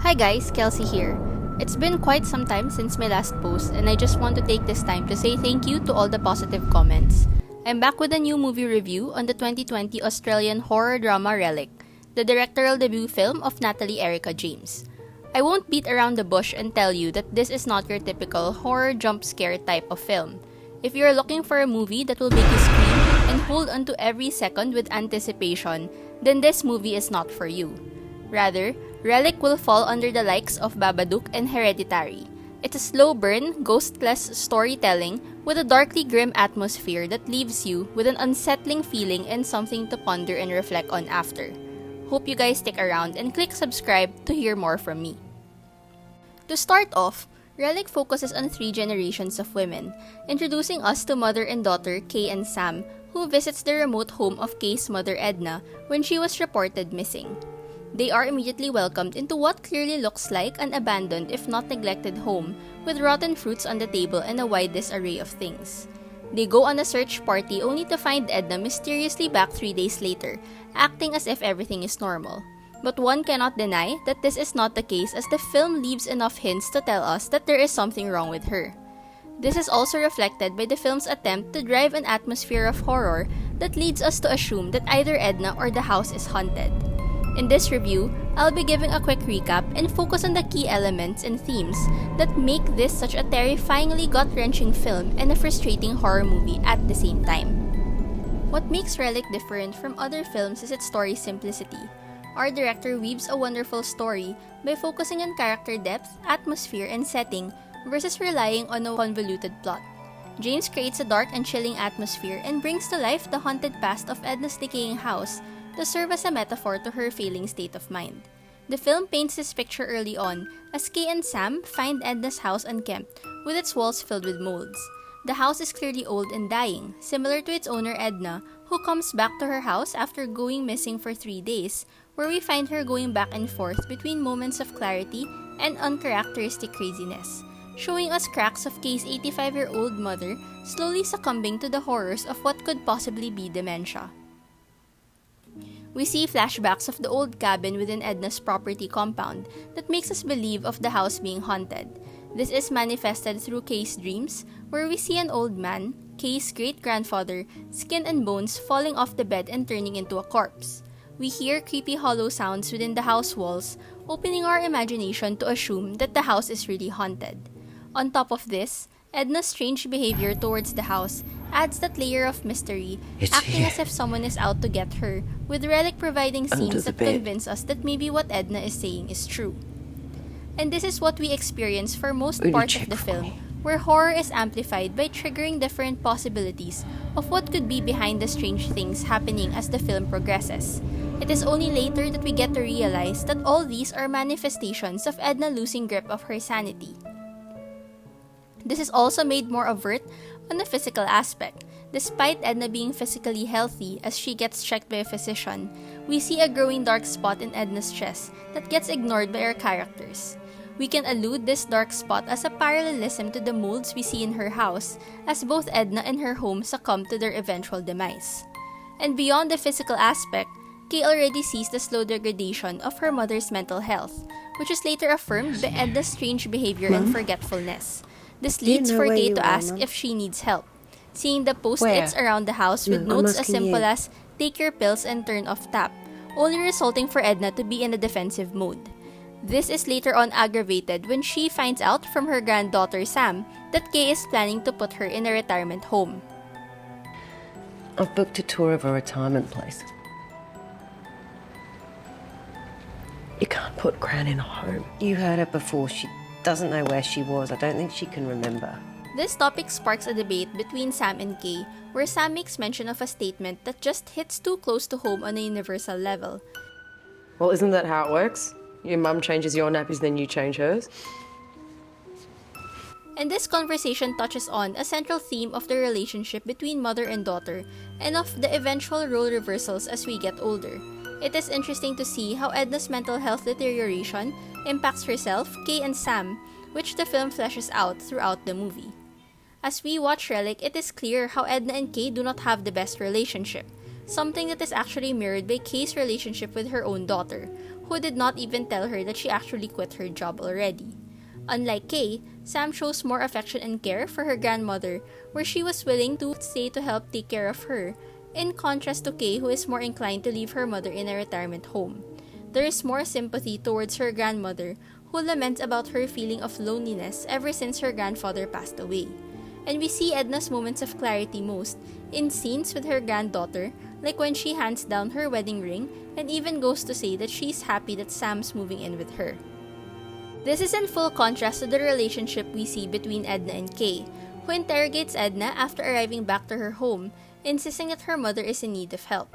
Hi guys, Kelsey here. It's been quite some time since my last post and I just want to take this time to say thank you to all the positive comments. I'm back with a new movie review on the 2020 Australian horror drama Relic, the directorial debut film of Natalie Erika James. I won't beat around the bush and tell you that this is not your typical horror jump scare type of film. If you're looking for a movie that will make you scream and hold onto every second with anticipation, then this movie is not for you. Rather, Relic will fall under the likes of Babadook and Hereditary. It's a slow burn, ghostless storytelling with a darkly grim atmosphere that leaves you with an unsettling feeling and something to ponder and reflect on after. Hope you guys stick around and click subscribe to hear more from me. To start off, Relic focuses on 3 generations of women, introducing us to mother and daughter Kay and Sam, who visits the remote home of Kay's mother Edna when she was reported missing. They are immediately welcomed into what clearly looks like an abandoned if not neglected home with rotten fruits on the table and a wide disarray of things. They go on a search party only to find Edna mysteriously back 3 days later, acting as if everything is normal. But one cannot deny that this is not the case as the film leaves enough hints to tell us that there is something wrong with her. This is also reflected by the film's attempt to drive an atmosphere of horror that leads us to assume that either Edna or the house is haunted. In this review, I'll be giving a quick recap and focus on the key elements and themes that make this such a terrifyingly gut-wrenching film and a frustrating horror movie at the same time. What makes Relic different from other films is its story simplicity. Our director weaves a wonderful story by focusing on character depth, atmosphere, and setting versus relying on a convoluted plot. James creates a dark and chilling atmosphere and brings to life the haunted past of Edna's decaying house to serve as a metaphor to her failing state of mind. The film paints this picture early on as Kay and Sam find Edna's house unkempt with its walls filled with molds. The house is clearly old and dying, similar to its owner Edna, who comes back to her house after going missing for 3 days, where we find her going back and forth between moments of clarity and uncharacteristic craziness, showing us cracks of Kay's 85-year-old mother slowly succumbing to the horrors of what could possibly be dementia. We see flashbacks of the old cabin within Edna's property compound that makes us believe of the house being haunted. This is manifested through Kay's dreams, where we see an old man, Kay's great-grandfather, skin and bones falling off the bed and turning into a corpse. We hear creepy hollow sounds within the house walls, opening our imagination to assume that the house is really haunted. On top of this, Edna's strange behavior towards the house adds that layer of mystery, acting as if someone is out to get her, with Relic providing scenes that convince us that maybe what Edna is saying is true. And this is what we experience for most part of the film, where horror is amplified by triggering different possibilities of what could be behind the strange things happening as the film progresses. It is only later that we get to realize that all these are manifestations of Edna losing grip of her sanity. This is also made more overt on the physical aspect. Despite Edna being physically healthy as she gets checked by a physician, we see a growing dark spot in Edna's chest that gets ignored by our characters. We can allude this dark spot as a parallelism to the molds we see in her house, as both Edna and her home succumb to their eventual demise. And beyond the physical aspect, Kay already sees the slow degradation of her mother's mental health, which is later affirmed by Edna's strange behavior and forgetfulness. This leads for Kay to ask if she needs help, seeing the post-its around the house with notes as simple as "take your pills and turn off tap," only resulting for Edna to be in a defensive mode. This is later on aggravated when she finds out from her granddaughter Sam that Kay is planning to put her in a retirement home. I've booked a tour of a retirement place. You can't put Gran in a home. You heard her before. She doesn't know where she was. I don't think she can remember. This topic sparks a debate between Sam and Kay, where Sam makes mention of a statement that just hits too close to home on a universal level. Well, isn't that how it works? Your mum changes your nappies, then you change hers. And this conversation touches on a central theme of the relationship between mother and daughter, and of the eventual role reversals as we get older. It is interesting to see how Edna's mental health deterioration impacts herself, Kay, and Sam, which the film fleshes out throughout the movie. As we watch Relic, it is clear how Edna and Kay do not have the best relationship, something that is actually mirrored by Kay's relationship with her own daughter, who did not even tell her that she actually quit her job already. Unlike Kay, Sam shows more affection and care for her grandmother, where she was willing to stay to help take care of her, in contrast to Kay, who is more inclined to leave her mother in a retirement home. There is more sympathy towards her grandmother, who laments about her feeling of loneliness ever since her grandfather passed away. And we see Edna's moments of clarity most in scenes with her granddaughter, like when she hands down her wedding ring and even goes to say that she's happy that Sam's moving in with her. This is in full contrast to the relationship we see between Edna and Kay, who interrogates Edna after arriving back to her home, insisting that her mother is in need of help.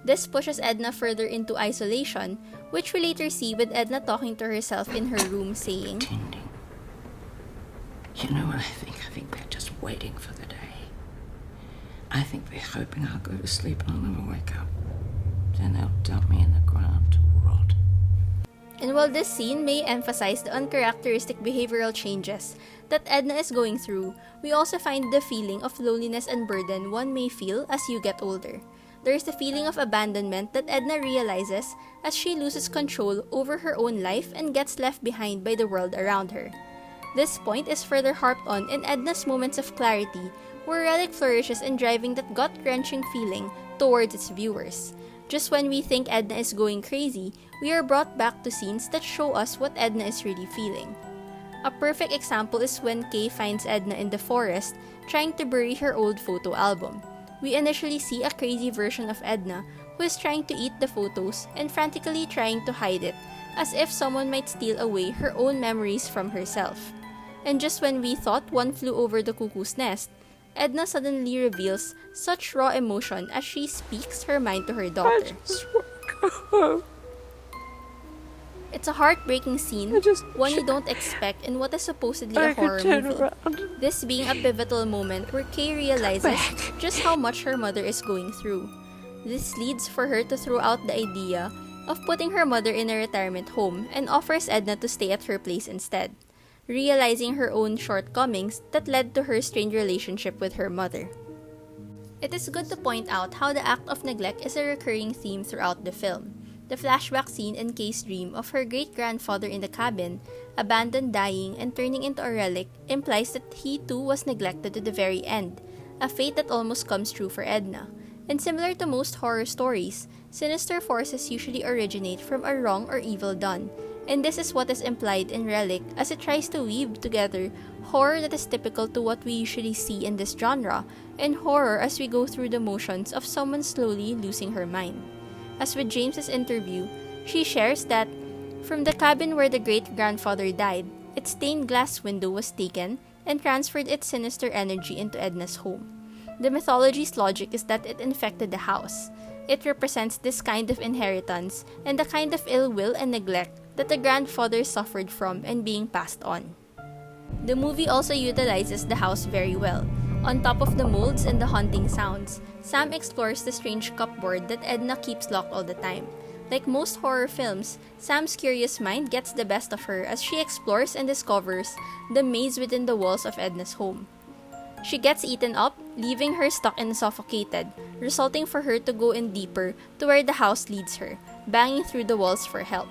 This pushes Edna further into isolation, which we later see with Edna talking to herself in her room saying, Pretending. You know what I think? I think they're just waiting for the day. I think they're hoping I'll go to sleep and I'll never wake up. Then they'll dump me in the ground to rot. And while this scene may emphasize the uncharacteristic behavioral changes that Edna is going through, we also find the feeling of loneliness and burden one may feel as you get older. There is the feeling of abandonment that Edna realizes as she loses control over her own life and gets left behind by the world around her. This point is further harped on in Edna's moments of clarity, where Relic flourishes in driving that gut-wrenching feeling towards its viewers. Just when we think Edna is going crazy, we are brought back to scenes that show us what Edna is really feeling. A perfect example is when Kay finds Edna in the forest trying to bury her old photo album. We initially see a crazy version of Edna who is trying to eat the photos and frantically trying to hide it, as if someone might steal away her own memories from herself. And just when we thought one flew over the cuckoo's nest, Edna suddenly reveals such raw emotion as she speaks her mind to her daughter. I just want to go home. It's a heartbreaking scene, one you don't expect in what is supposedly a horror movie. This being a pivotal moment where Kay realizes just how much her mother is going through. This leads for her to throw out the idea of putting her mother in a retirement home and offers Edna to stay at her place instead, realizing her own shortcomings that led to her strained relationship with her mother. It is good to point out how the act of neglect is a recurring theme throughout the film. The flashback scene in Kay's dream of her great-grandfather in the cabin, abandoned, dying, and turning into a relic, implies that he too was neglected to the very end, a fate that almost comes true for Edna. And similar to most horror stories, sinister forces usually originate from a wrong or evil done, and this is what is implied in Relic as it tries to weave together horror that is typical to what we usually see in this genre, and horror as we go through the motions of someone slowly losing her mind. As with James's interview, she shares that from the cabin where the great-grandfather died, its stained glass window was taken and transferred its sinister energy into Edna's home. The mythology's logic is that it infected the house. It represents this kind of inheritance and the kind of ill will and neglect that the grandfather suffered from and being passed on. The movie also utilizes the house very well. On top of the molds and the haunting sounds, Sam explores the strange cupboard that Edna keeps locked all the time. Like most horror films, Sam's curious mind gets the best of her as she explores and discovers the maze within the walls of Edna's home. She gets eaten up, leaving her stuck and suffocated, resulting for her to go in deeper to where the house leads her, banging through the walls for help.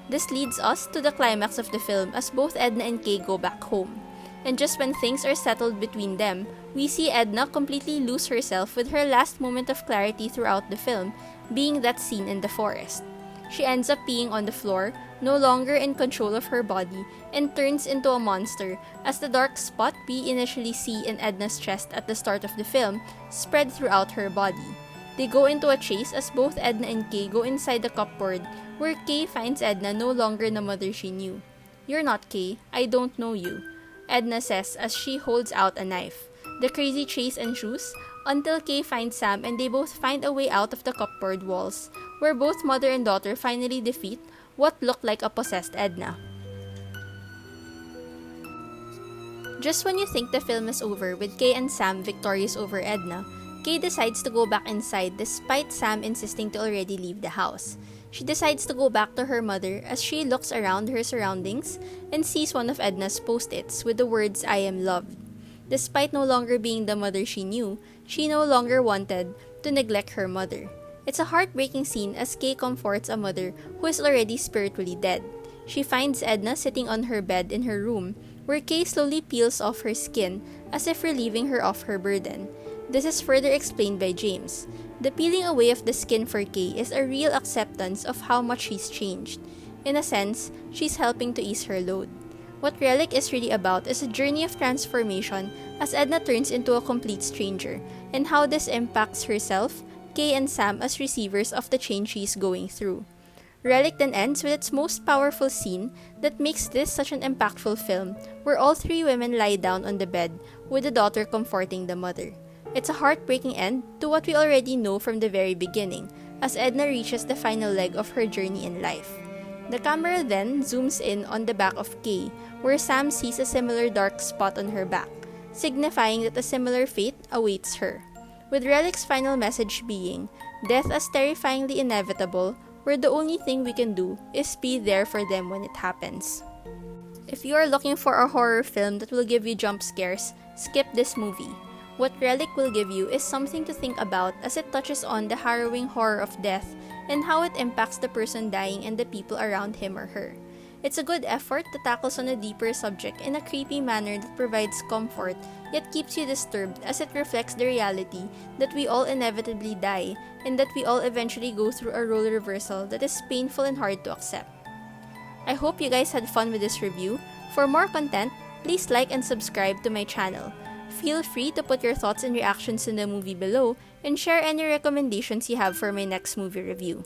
This leads us to the climax of the film as both Edna and Kay go back home. And just when things are settled between them, we see Edna completely lose herself with her last moment of clarity throughout the film being that scene in the forest. She ends up peeing on the floor, no longer in control of her body, and turns into a monster as the dark spot we initially see in Edna's chest at the start of the film spread throughout her body. They go into a chase as both Edna and Kay go inside the cupboard where Kay finds Edna no longer the mother she knew. "You're not Kay, I don't know you," Edna says as she holds out a knife. The crazy chase ensues until Kay finds Sam and they both find a way out of the cupboard walls, where both mother and daughter finally defeat what looked like a possessed Edna. Just when you think the film is over with Kay and Sam victorious over Edna, Kay decides to go back inside despite Sam insisting to already leave the house. She decides to go back to her mother as she looks around her surroundings and sees one of Edna's post-its with the words "I am loved." Despite no longer being the mother she knew, she no longer wanted to neglect her mother. It's a heartbreaking scene as Kay comforts a mother who is already spiritually dead. She finds Edna sitting on her bed in her room, where Kay slowly peels off her skin as if relieving her of her burden. This is further explained by James. The peeling away of the skin for Kay is a real acceptance of how much she's changed. In a sense, she's helping to ease her load. What Relic is really about is a journey of transformation as Edna turns into a complete stranger, and how this impacts herself, Kay and Sam as receivers of the change she's going through. Relic then ends with its most powerful scene that makes this such an impactful film, where all three women lie down on the bed, with the daughter comforting the mother. It's a heartbreaking end to what we already know from the very beginning, as Edna reaches the final leg of her journey in life. The camera then zooms in on the back of Kay, where Sam sees a similar dark spot on her back, signifying that a similar fate awaits her. With Relic's final message being, death as terrifyingly inevitable, where the only thing we can do is be there for them when it happens. If you are looking for a horror film that will give you jump scares, skip this movie. What Relic will give you is something to think about as it touches on the harrowing horror of death and how it impacts the person dying and the people around him or her. It's a good effort that tackles on a deeper subject in a creepy manner that provides comfort yet keeps you disturbed as it reflects the reality that we all inevitably die and that we all eventually go through a role reversal that is painful and hard to accept. I hope you guys had fun with this review. For more content, please like and subscribe to my channel. Feel free to put your thoughts and reactions in the movie below and share any recommendations you have for my next movie review.